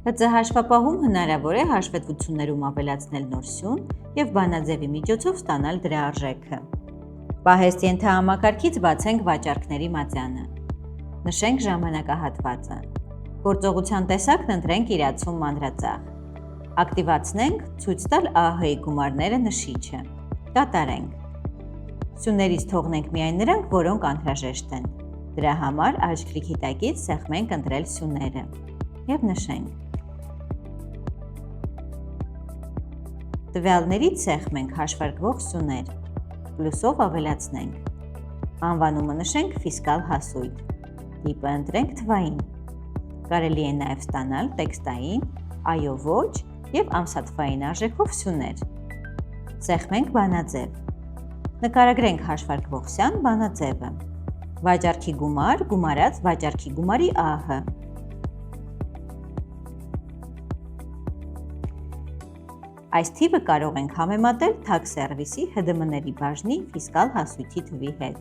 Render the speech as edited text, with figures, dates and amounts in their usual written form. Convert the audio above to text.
ՀԾ հաշվապահում հնարավոր է հաշվետվություններում ավելացնել նոր սյուն և բանաձևի միջոցով ստանալ դրա արժեքը։ Պահեստ ենթահամակարգից բացենք վաճառքների մատյանը։ Նշենք ժամանակահատվածը։ Գործողության տեսակն ընտրենք իրացում մանրածախ։ Ակտիվացնենք ցույց տալ ԱՀ-ի գումարները նշիչը։ Կատարենք։ Սյուներից թողնենք միայն նրանք, որոնք անհրաժեշտ են։ Դրա համար աջ քլիքի տակից սեղմենք ընտրել սյուները և նշենք։ Տվյալներից սեղմենք հաշվարկվող սյուներ, պլյուսով ավելացնենք։ Անվանումը նշենք ֆիսկալ հասույթ, տիպը ընտրենք թվային։ Կարելի է նաև ստանալ տեքստային, այո ոչ և ամսաթվային արժեքով սյուներ։ Սեղմենք բանաձև։ Նկարագրենք հաշվարկվող սյան բանաձևը։ Վաճառքի գումար գումարած վաճառքի գումարի ԱՀ։ Այս թիվը կարող ենք համեմատել Tax Service-ի ՀԴՄ-ների բաժնի ֆիսկալ հասույթի թվի հետ։